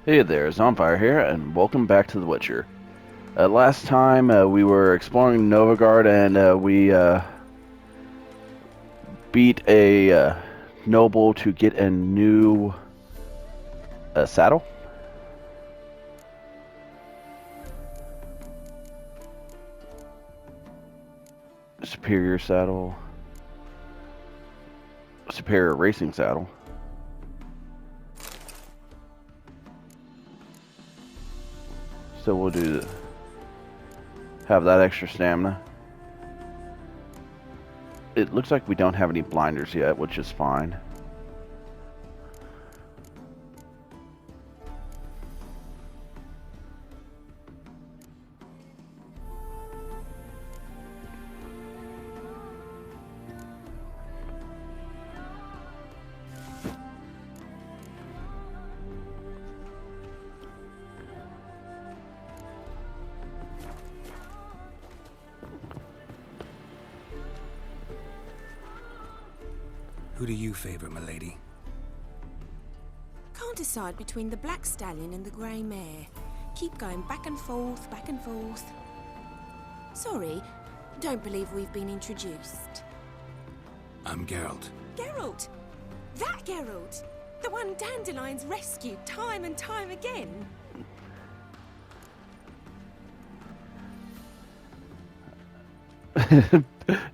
Hey there, Zonfire here, and welcome back to The Witcher. Last time we were exploring Novigard, and we beat a noble to get a new saddle. Superior saddle. Superior racing saddle. So we'll have that extra stamina. It looks like we don't have any blinders yet, which is fine. Who do you favor, milady? Can't decide between the black stallion and the grey mare. Keep going back and forth, back and forth. Sorry, don't believe we've been introduced. I'm Geralt. Geralt! That Geralt! The one Dandelion's rescued time and time again.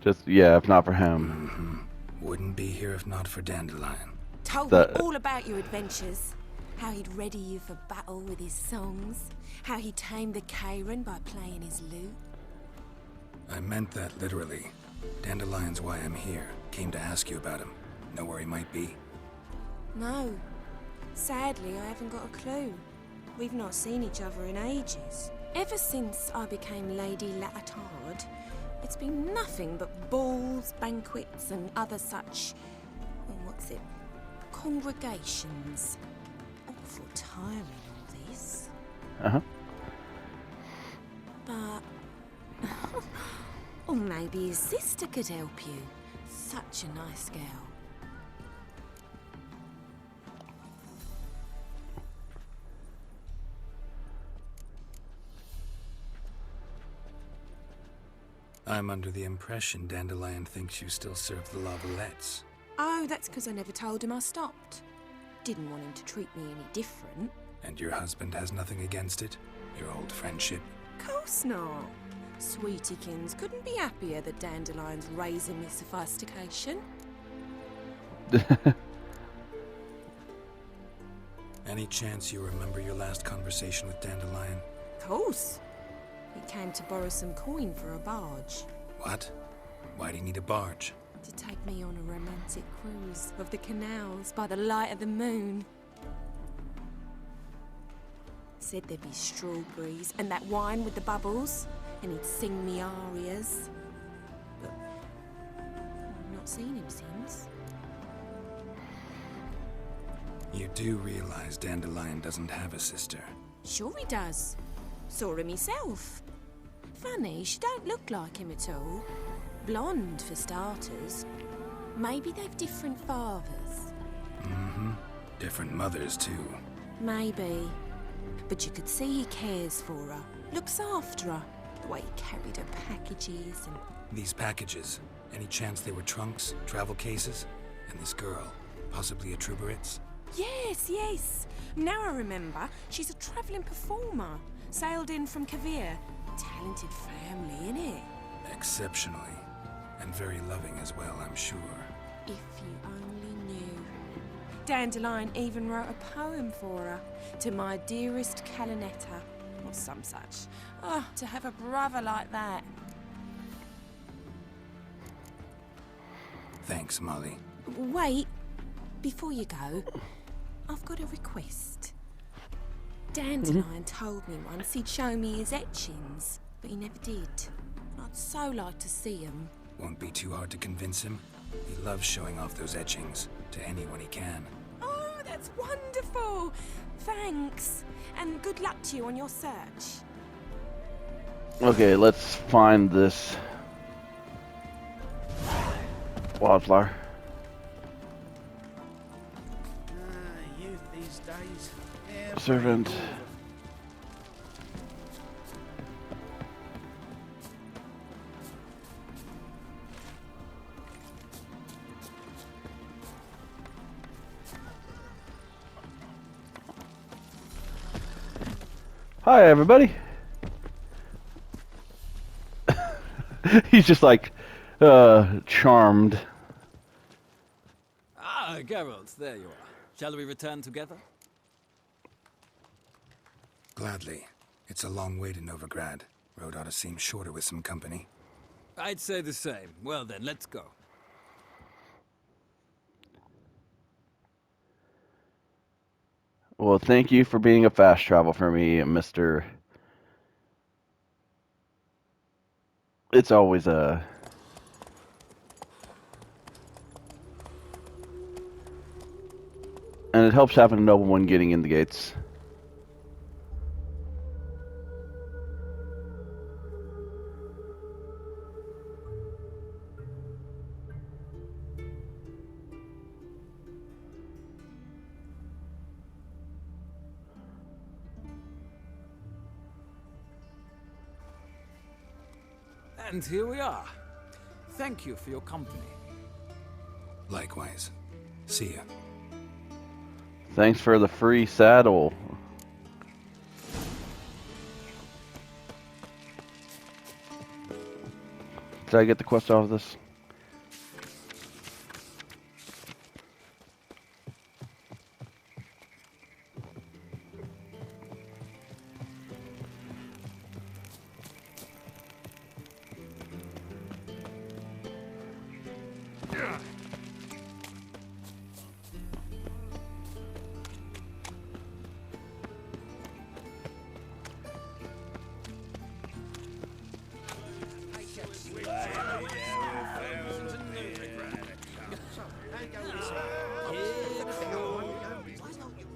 Just, yeah, if not for him. Wouldn't be here if not for Dandelion. Told me all about your adventures. How he'd ready you for battle with his songs. How he tamed the Karen by playing his lute. I meant that literally. Dandelion's why I'm here. Came to ask you about him. Know where he might be? No. Sadly, I haven't got a clue. We've not seen each other in ages. Ever since I became Lady Latard, it's been nothing but balls, banquets, and other such... congregations. Awful tiring, all this. Uh-huh. But... or maybe his sister could help you. Such a nice girl. I'm under the impression Dandelion thinks you still serve the Lavalettes. Oh, that's because I never told him I stopped. Didn't want him to treat me any different. And your husband has nothing against it? Your old friendship? Course not. Sweetiekins couldn't be happier that Dandelion's raising me sophistication. Any chance you remember your last conversation with Dandelion? Course. He came to borrow some coin for a barge. What? Why do you need a barge? To take me on a romantic cruise of the canals by the light of the moon. Said there'd be strawberries and that wine with the bubbles, and he'd sing me arias. But I've not seen him since. You do realize Dandelion doesn't have a sister? Sure he does. Saw him himself. Funny, she don't look like him at all. Blonde, for starters. Maybe they've different fathers. Different mothers, too. Maybe. But you could see he cares for her. Looks after her. The way he carried her packages and... These packages, any chance they were trunks, travel cases? And this girl, possibly a Truberitz? Yes, yes. Now I remember. She's a travelling performer. Sailed in from Kavir. Talented family, innit? Exceptionally. And very loving as well, I'm sure. If you only knew. Dandelion even wrote a poem for her. To my dearest Calinetta. Or some such. Oh, to have a brother like that. Thanks, Molly. Wait. Before you go, I've got a request. Dandelion told me once he'd show me his etchings, but he never did. I'd so like to see them. Won't be too hard to convince him. He loves showing off those etchings to anyone he can. Oh, that's wonderful! Thanks, and good luck to you on your search. Okay, let's find this wildflower. You these days. servant. Hi, everybody. He's just like, charmed. Ah, Geralt, there you are. Shall we return together? Gladly. It's a long way to Novigrad. Road ought to seem shorter with some company. I'd say the same. Well then, let's go. Well, thank you for being a fast travel for me, Mr. It's always a... And it helps having a nobleman getting in the gates. And here we are. Thank you for your company. Likewise. See ya. Thanks for the free saddle. Did I get the quest off of this?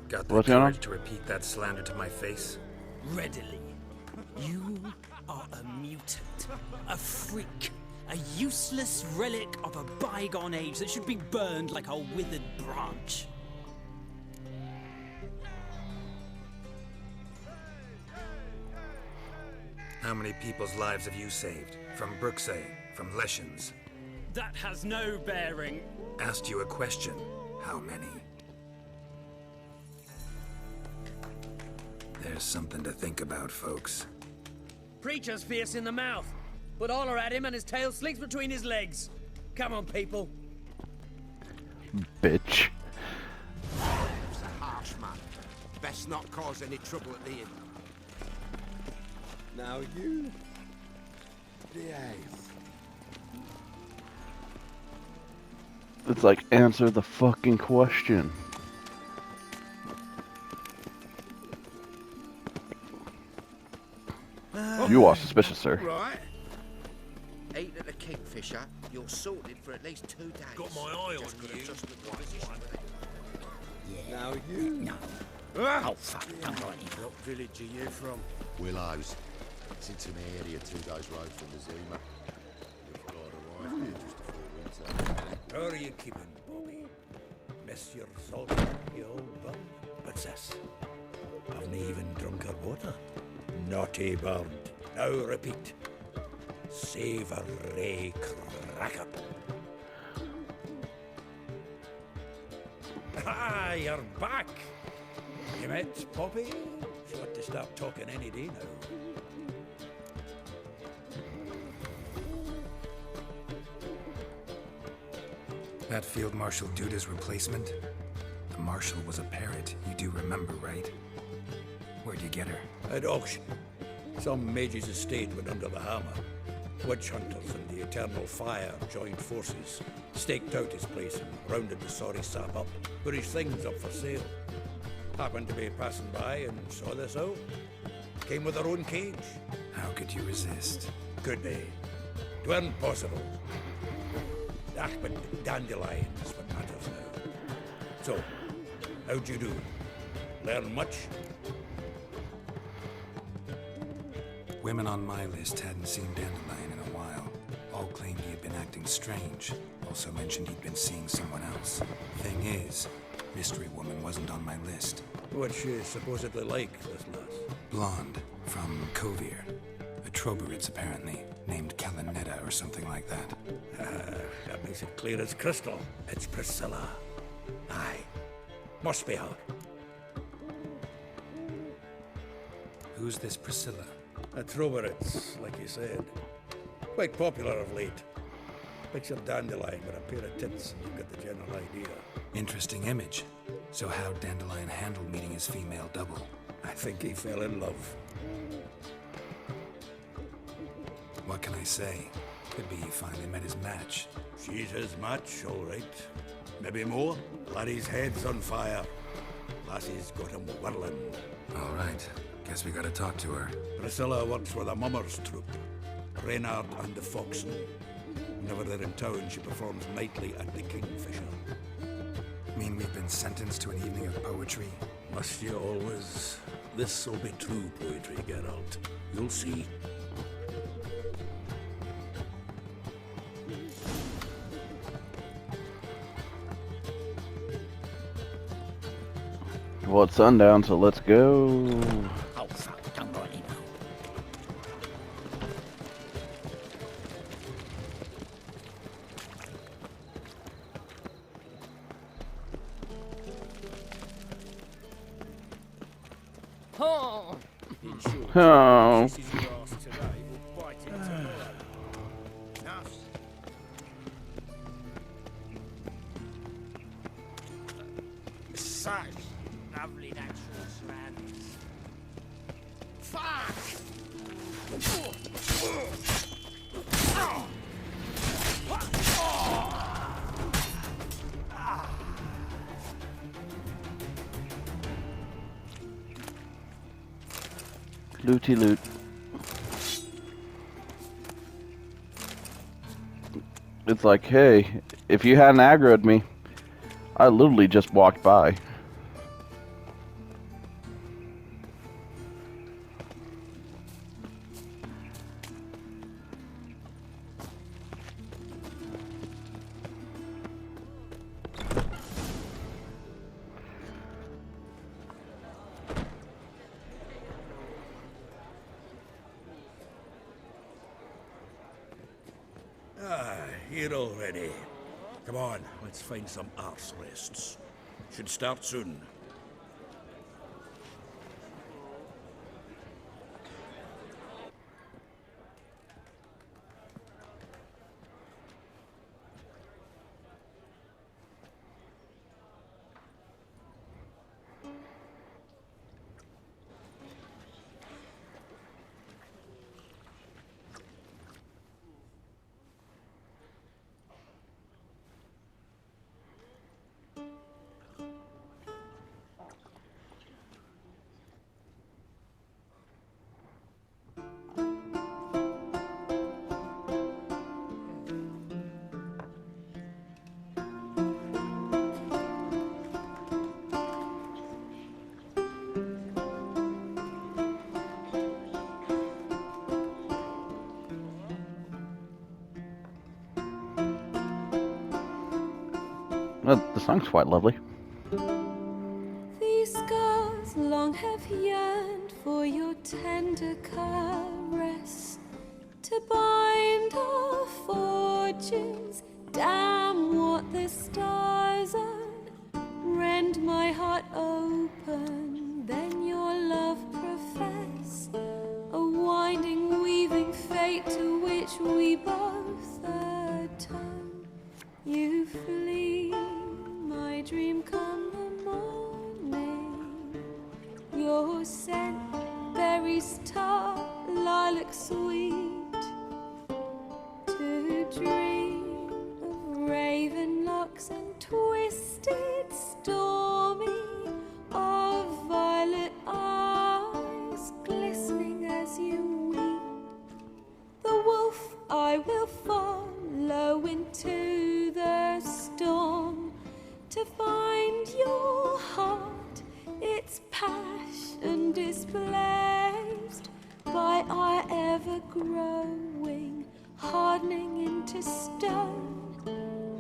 Got the What's going on? courage to repeat that slander to my face? Readily. You are a mutant, a freak, a useless relic of a bygone age that should be burned like a withered branch. How many people's lives have you saved? From Bruxay, from Leshens? That has no bearing. Asked you a question. How many? There's something to think about, folks. Preacher's fierce in the mouth, but holler at him and his tail slinks between his legs. Come on, people. Bitch. It's a harsh man. Best not cause any trouble at the inn. Now you behave. It's like, answer the fucking question. You are suspicious, sir. Right. Eat at the Kingfisher, you're sorted for at least 2 days. Got my eye Just on gotta you. adjust the position with it. Now you. No. Oh, fuck. Don't go any. What village are you from? Willows. It's into the area 2 days' road from the Zima. You've got arrived here just before winter. How are you keeping, Bobby? Miss your salt, you old bum? What's this? Haven't even drunk her water. Naughty bird. Now repeat. Savoury cracker. Ah, you're back. You met Poppy? She ought to start talking any day now. That Field Marshal Duda's replacement? The Marshal was a parrot, you do remember, right? Where'd you get her? At auction. Some mage's estate went under the hammer. Witch hunters and the Eternal Fire joined forces, staked out his place and rounded the sorry sap up, put his things up for sale. Happened to be passing by and saw this out. Came with her own cage. How could you resist? Could be. Tweren't possible. Ah, but dandelions what matters now. So, how'd you do? Learn much? Women on my list hadn't seen Dandelion in a while. All claimed he had been acting strange. Also mentioned he'd been seeing someone else. Thing is, mystery woman wasn't on my list. What's she supposedly like, this lass? Blonde, from Kovir. A Troberitz, apparently, named Kalinetta or something like that. That makes it clear as crystal. It's Priscilla. Aye. Must be her. Who's this Priscilla? A Troberitz, like you said. Quite popular of late. Picture Dandelion with a pair of tits, and you've got the general idea. Interesting image. So how'd Dandelion handle meeting his female double? I think he fell in love. What can I say? Could be he finally met his match. She's his match, all right. Maybe more. Laddie's head's on fire. Lassie's got him whirling. All right. Guess we gotta talk to her. Priscilla works with a mummers troupe. Reynard and the Foxen. Whenever they're in town, she performs nightly at the Kingfisher. Mean we've been sentenced to an evening of poetry? Must you always? This'll be true poetry, Geralt. You'll see. Well, it's sundown, so let's go. Oh, fuck, don't worry now. Oh! Oh. Besides, Lovely natural surroundings. fuck! Looty loot. It's like, hey, if you hadn't aggroed me, I literally just walked by. Here already. Come on, let's find some arse rests. Should start soon. Well, the song's quite lovely. These scars long have yearned for your tender caress, to bind our fortunes. Damn what the stars are. Rend my heart open, then your love profess. A winding, weaving fate to which we both atone. You flee, my dream come the morning. Your scent, berries tart, lilac sweet. To dream of raven locks and twisted, stormy, of violet eyes glistening as you weep. The wolf I will follow into the storm, to find your heart, its passion displaced by our ever-growing, hardening into stone,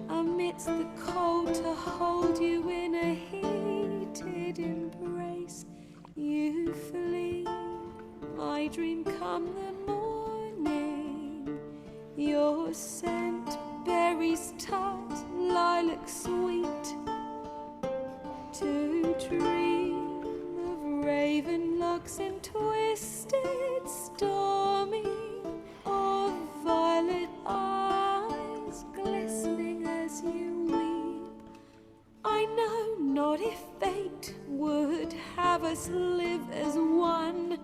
amidst the cold to hold you in a heat. embrace. You flee, my dream come the morning. Your scent, berries tart, lilac sweet. To dream of raven locks and twisted stormy, of violet eyes glistening as you weep. I know not if fate would have us live as one,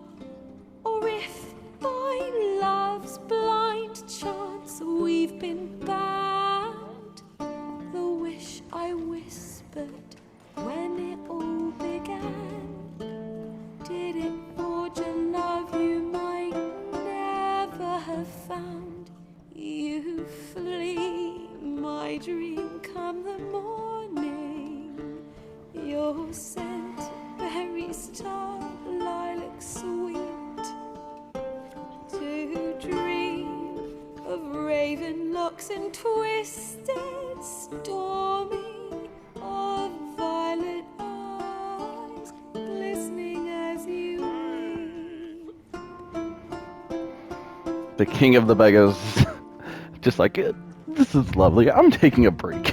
or if by love's blind chance we've been bound. The wish I whispered when it all began, did it forge a love you might never have found? You flee, my dream come the morning. Your scent, berries tart, lilac sweet. To dream of raven locks and twisted stormy, of violet eyes glistening as you weep. The king of the beggars. Just like it. This is lovely. I'm taking a break.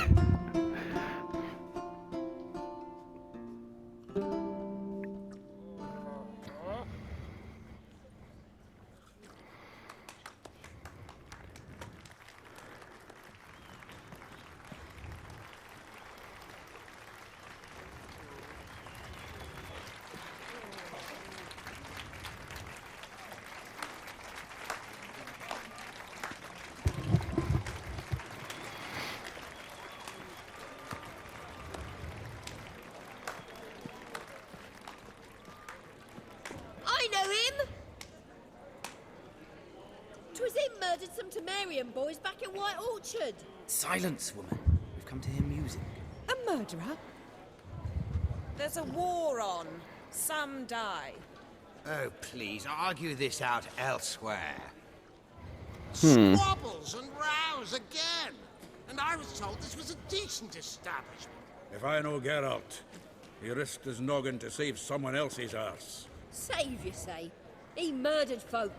I know him! 'Twas him murdered some Temerian boys back in White Orchard. Silence, woman. We've come to hear music. A murderer? There's a war on. Some die. Oh, please, argue this out elsewhere. Squabbles and rows again. And I was told this was a decent establishment. If I know Geralt, he risked his noggin to save someone else's arse. Save, you say? He murdered folk.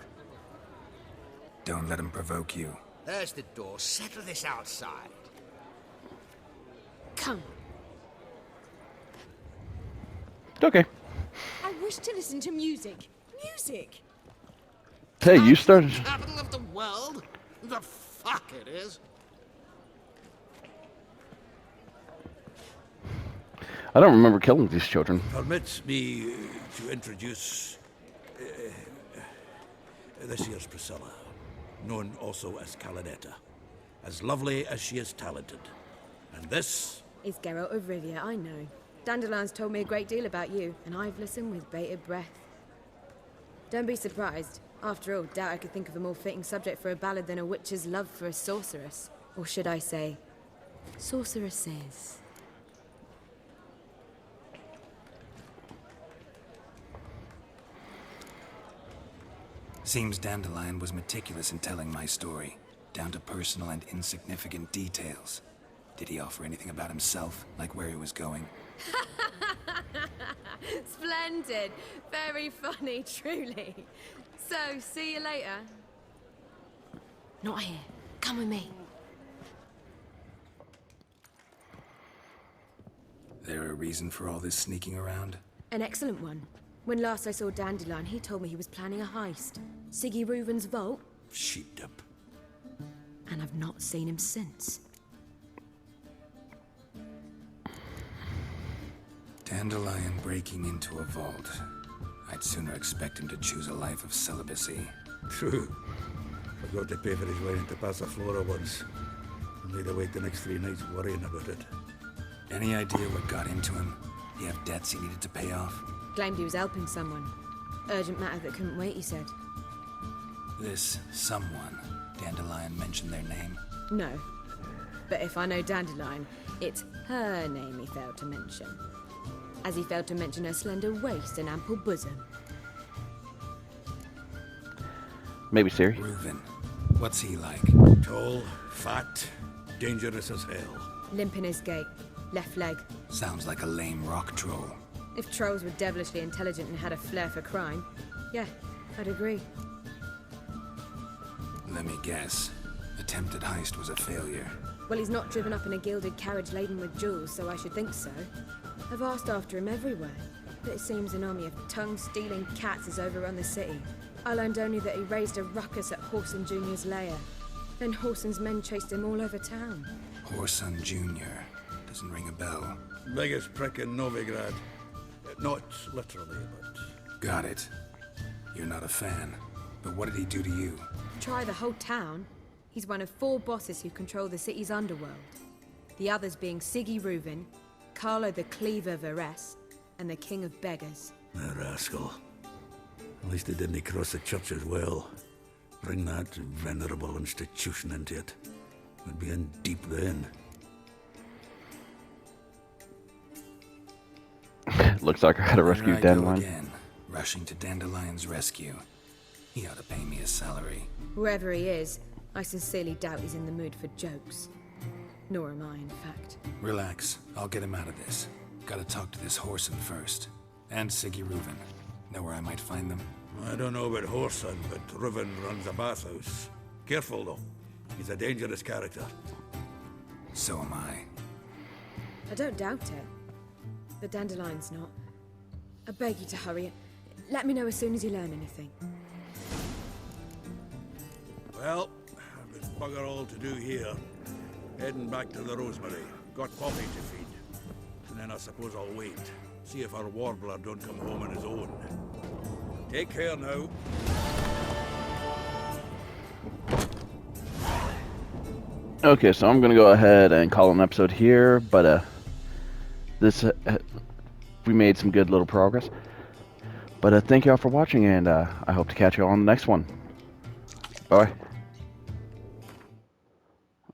Don't let him provoke you. There's the door. Settle this outside. Come. Okay. I wish to listen to music. Music! Hey, you started. Capital of the world? The fuck it is. I don't remember killing these children. Permit me to introduce this here's Priscilla, known also as Calinetta, as lovely as she is talented. And this is Geralt of Rivia, I know. Dandelion's told me a great deal about you, and I've listened with bated breath. Don't be surprised. After all, doubt I could think of a more fitting subject for a ballad than a witch's love for a sorceress. Or should I say, sorceresses. Seems Dandelion was meticulous in telling my story, down to personal and insignificant details. Did he offer anything about himself, like where he was going? Splendid. Very funny, truly. So, see you later. Not here. Come with me. There a reason for all this sneaking around? An excellent one. When last I saw Dandelion, he told me he was planning a heist. Siggy Reuven's vault. sheepdip. And I've not seen him since. Dandelion breaking into a vault. I'd sooner expect him to choose a life of celibacy. True. Forgot to pay for his way into Passaflora once. And made her wait the next 3 nights worrying about it. Any idea what got into him? He have debts he needed to pay off? Claimed he was helping someone. Urgent matter that couldn't wait, he said. This someone, Dandelion mentioned their name? No. But if I know Dandelion, it's her name he failed to mention. As he failed to mention her slender waist and ample bosom. Maybe Siri. Reuven. What's he like? Tall, fat, dangerous as hell. Limp in his gait. Left leg. Sounds like a lame rock troll. If trolls were devilishly intelligent and had a flair for crime, yeah, I'd agree. Let me guess. Attempted heist was a failure. Well, he's not driven up in a gilded carriage laden with jewels, so I should think so. I've asked after him everywhere, but it seems an army of tongue-stealing cats has overrun the city. I learned only that he raised a ruckus at Whoreson Jr.'s lair. Then Whoreson's men chased him all over town. Whoreson Jr. Doesn't ring a bell. Biggest prick in Novigrad. Not literally, but... Got it. You're not a fan. But what did he do to you? Try the whole town. He's one of 4 bosses who control the city's underworld. The others being Siggy Reuven, Carlo the Cleaver Varese, and the King of Beggars. A rascal. At least he didn't cross the church as well. Bring that venerable institution into it. We'd be in deep then. Looks like I had to rescue There I go Dandelion. again, rushing to Dandelion's rescue. He ought to pay me a salary. Whoever he is, I sincerely doubt he's in the mood for jokes. Nor am I, in fact. Relax. I'll get him out of this. Gotta talk to this Whoreson first. And Siggy Reuven. Know where I might find them? I don't know about Whoreson, but Reuven runs a bathhouse. Careful, though. He's a dangerous character. So am I. I don't doubt it. But Dandelion's not. I beg you to hurry. Let me know as soon as you learn anything. Well, I've got bugger all to do here. Heading back to the Rosemary. Got Poppy to feed. And then I suppose I'll wait. See if our warbler don't come home on his own. Take care now. Okay, so I'm gonna go ahead and call an episode here, but we made some good little progress. But thank you all for watching, and I hope to catch you all on the next one. Bye.